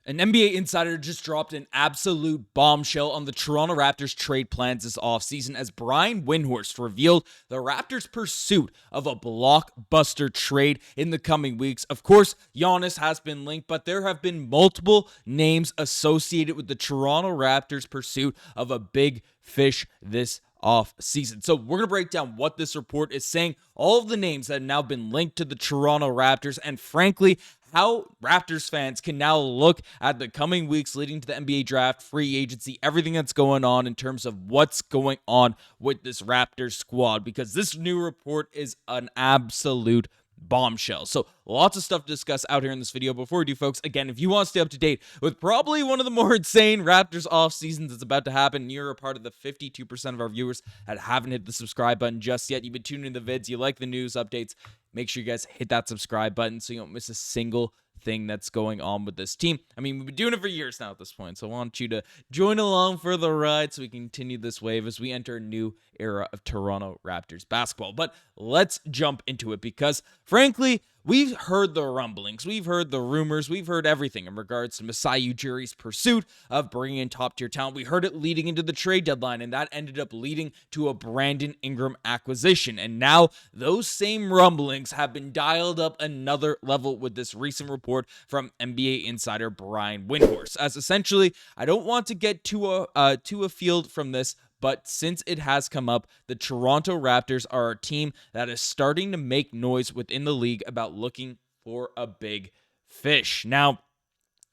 An NBA Insider just dropped an absolute bombshell on the Toronto Raptors trade plans this offseason as Brian Windhorst revealed the Raptors' pursuit of a blockbuster trade in the coming weeks. Of course, Giannis has been linked, but there have been multiple names associated with the Toronto Raptors' pursuit of a big fish this off season. So we're going to break down what this report is saying, all of the names that have now been linked to the Toronto Raptors, and frankly, how Raptors fans can now look at the coming weeks leading to the NBA draft, free agency, everything that's going on in terms of what's going on with this Raptors squad, because this new report is an absolute bombshell. So lots of stuff to discuss out here in this video. Before we do, folks, again, if you want to stay up to date with probably one of the more insane Raptors off seasons that's about to happen, you're a part of the 52% of our viewers that haven't hit the subscribe button just yet. You've been tuning in the vids, you like the news updates, make sure you guys hit that subscribe button so you don't miss a single thing that's going on with this team. I mean, we've been doing it for years now at this point, so I want you to join along for the ride so we can continue this wave as we enter a new era of Toronto Raptors basketball. But let's jump into it because, frankly, we've heard the rumblings, we've heard the rumors, we've heard everything in regards to Masai Ujiri's pursuit of bringing in top-tier talent. We heard it leading into the trade deadline, and that ended up leading to a Brandon Ingram acquisition. And now those same rumblings have been dialed up another level with this recent report from NBA Insider Brian Windhorst. As essentially, I don't want to get too afield from this, but since it has come up, the Toronto Raptors are a team that is starting to make noise within the league about looking for a big fish. Now,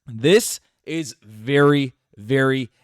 this is very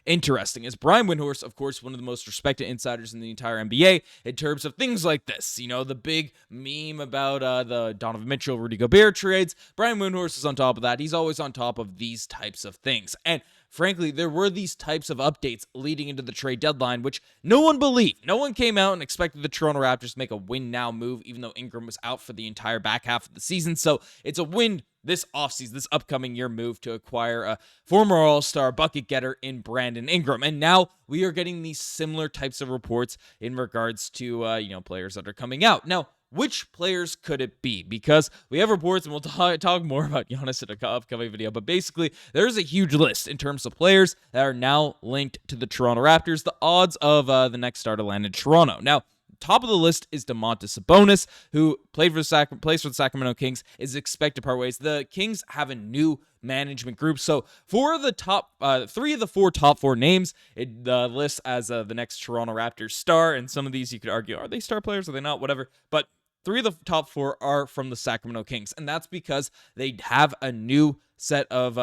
interesting, as Brian Windhorst, of course, one of the most respected insiders in the entire NBA in terms of things like this. You know, the big meme about the Donovan Mitchell, Rudy Gobert trades. Brian Windhorst is on top of that. He's always on top of these types of things. And frankly, there were these types of updates leading into the trade deadline, which no one believed. No one came out and expected the Toronto Raptors to make a win-now move, even though Ingram was out for the entire back half of the season. So it's a win this offseason, this upcoming year move to acquire a former All-Star bucket getter in Brandon Ingram. And now we are getting these similar types of reports in regards to, players that are coming out. Now, which players could it be? Because we have reports, and we'll talk more about Giannis in an upcoming video, but basically, there's a huge list in terms of players that are now linked to the Toronto Raptors. The odds of the next star to land in Toronto. Now, top of the list is Domantas Sabonis, who plays for the Sacramento Kings, is expected to part ways. The Kings have a new management group, so for the top three of the top four names, it lists as the next Toronto Raptors star, and some of these you could argue, are they star players, are they not, whatever, but three of the top four are from the Sacramento Kings, and that's because they have a new set of,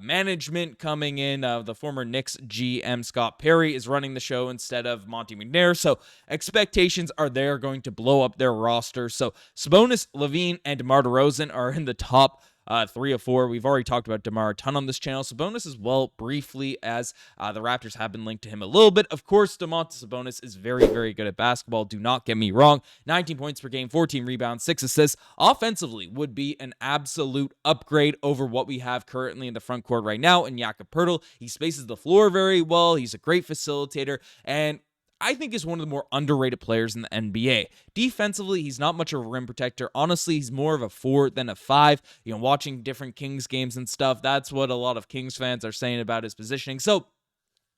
management coming in. The former Knicks GM Scott Perry is running the show instead of Monty McNair, so expectations are they're going to blow up their roster. So Sabonis, Levine, and DeMar DeRozan are in the top 3 of 4. We've already talked about DeMar a ton on this channel. Sabonis as well, briefly, as the Raptors have been linked to him a little bit. Of course, Domantas Sabonis is very good at basketball. Do not get me wrong. 19 points per game, 14 rebounds, 6 assists. Offensively would be an absolute upgrade over what we have currently in the front court right now in Jakob Poeltl. He spaces the floor very well. He's a great facilitator, and I think is one of the more underrated players in the NBA. Defensively, he's not much of a rim protector. Honestly, he's more of a 4 than a 5. Watching different Kings games and stuff, that's what a lot of Kings fans are saying about his positioning. So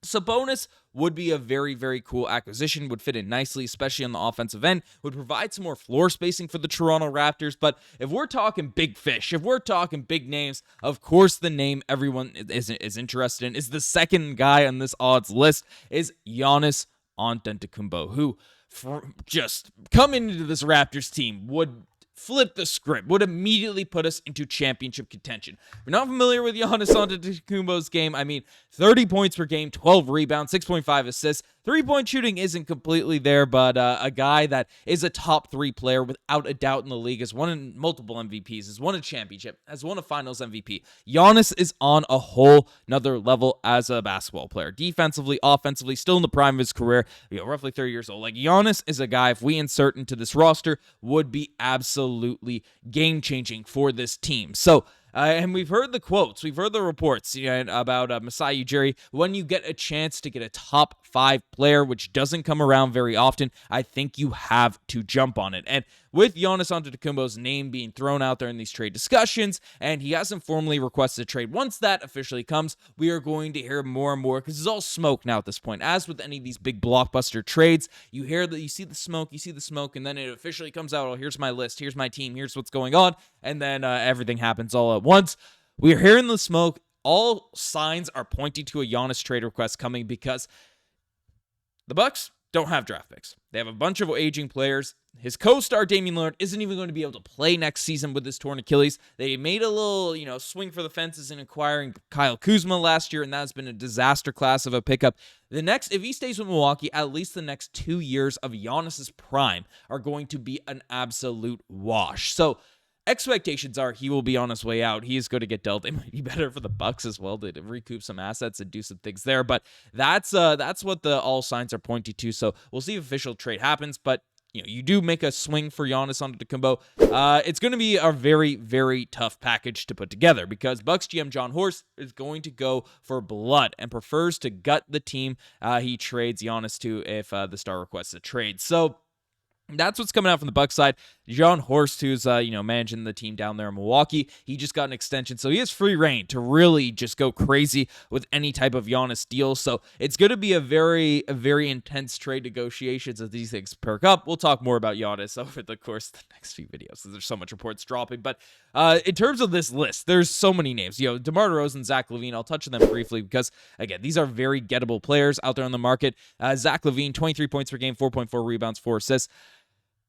Sabonis would be a very cool acquisition, would fit in nicely, especially on the offensive end, would provide some more floor spacing for the Toronto Raptors. But if we're talking big fish, if we're talking big names, of course the name everyone is interested in is the second guy on this odds list is Giannis Antetokounmpo, who just coming into this Raptors team would flip the script, would immediately put us into championship contention. If you're not familiar with Giannis Antetokounmpo's game, I mean, 30 points per game, 12 rebounds, 6.5 assists. Three-point shooting isn't completely there, but a guy that is a top 3 player without a doubt in the league, has won multiple MVPs, has won a championship, has won a finals MVP. Giannis is on a whole nother level as a basketball player. Defensively, offensively, still in the prime of his career, roughly 30 years old. Like, Giannis is a guy, if we insert into this roster, would be absolutely game-changing for this team. So And we've heard the quotes, we've heard the reports about Masai Ujiri. When you get a chance to get a top 5 player, which doesn't come around very often, I think you have to jump on it. And with Giannis Antetokounmpo's name being thrown out there in these trade discussions, and he hasn't formally requested a trade, once that officially comes, we are going to hear more and more, because it's all smoke now at this point. As with any of these big blockbuster trades, you hear that, you see the smoke, and then it officially comes out, oh, here's my list, here's my team, here's what's going on, and then everything happens all at once. We are hearing the smoke. All signs are pointing to a Giannis trade request coming, because the Bucks don't have draft picks. They have a bunch of aging players. His co-star Damian Lillard isn't even going to be able to play next season with his torn Achilles. They made a little, swing for the fences in acquiring Kyle Kuzma last year, and that's been a disaster class of a pickup. If he stays with Milwaukee, at least the next 2 years of Giannis's prime are going to be an absolute wash. So expectations are he will be on his way out. He is going to get dealt. It might be better for the Bucks as well to recoup some assets and do some things there. But that's what the all signs are pointing to. So we'll see if official trade happens. But you do make a swing for Giannis Antetokounmpo. It's going to be a very, very tough package to put together, because Bucks GM John Horst is going to go for blood and prefers to gut the team he trades Giannis to if the star requests a trade. So that's what's coming out from the Bucks side. John Horst, who's managing the team down there in Milwaukee, he just got an extension, so he has free reign to really just go crazy with any type of Giannis deal. So it's going to be a very intense trade negotiations as these things perk up. We'll talk more about Giannis over the course of the next few videos, there's so much reports dropping. But in terms of this list, there's so many names. DeMar DeRozan, Zach LaVine, I'll touch on them briefly because, again, these are very gettable players out there on the market. Zach LaVine, 23 points per game, 4.4 rebounds, 4 assists.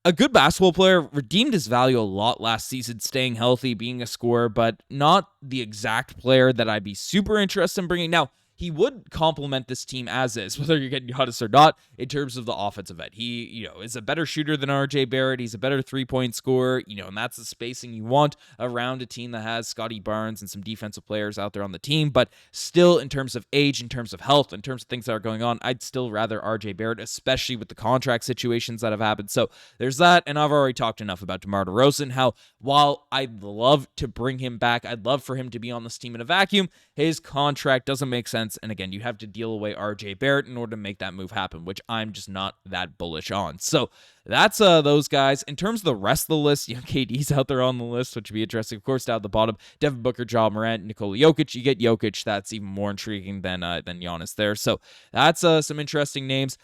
A good basketball player, redeemed his value a lot last season, staying healthy, being a scorer, but not the exact player that I'd be super interested in bringing. Now, he would complement this team as is, whether you're getting Giannis or not, in terms of the offensive end. He, is a better shooter than RJ Barrett. He's a better three-point scorer, and that's the spacing you want around a team that has Scottie Barnes and some defensive players out there on the team. But still, in terms of age, in terms of health, in terms of things that are going on, I'd still rather RJ Barrett, especially with the contract situations that have happened. So there's that, and I've already talked enough about DeMar DeRozan, how while I'd love to bring him back, I'd love for him to be on this team in a vacuum, his contract doesn't make sense. And again, you have to deal away RJ Barrett in order to make that move happen, which I'm just not that bullish on. So that's those guys. In terms of the rest of the list, KD's out there on the list, which would be interesting. Of course, down at the bottom, Devin Booker, Ja Morant, Nikola Jokic. You get Jokic, that's even more intriguing than Giannis there. So that's some interesting names.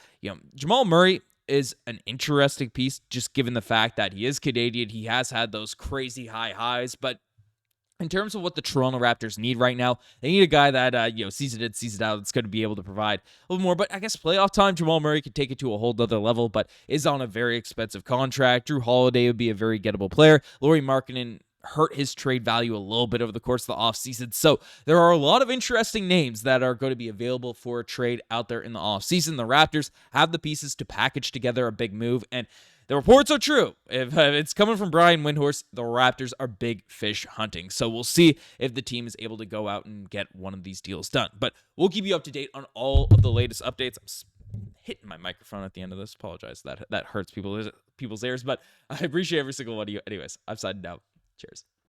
Jamal Murray is an interesting piece, just given the fact that he is Canadian. He has had those crazy high highs, but in terms of what the Toronto Raptors need right now, they need a guy that, sees it in, sees it out, that's going to be able to provide a little more. But I guess playoff time, Jamal Murray could take it to a whole other level, but is on a very expensive contract. Drew Holiday would be a very gettable player. Lauri Markkanen hurt his trade value a little bit over the course of the offseason. So there are a lot of interesting names that are going to be available for a trade out there in the offseason. The Raptors have the pieces to package together a big move, and the reports are true. If it's coming from Brian Windhorst, the Raptors are big fish hunting. So we'll see if the team is able to go out and get one of these deals done. But we'll keep you up to date on all of the latest updates. I'm hitting my microphone at the end of this. Apologize. That hurts people's ears, but I appreciate every single one of you. Anyways, I'm signing out. Cheers.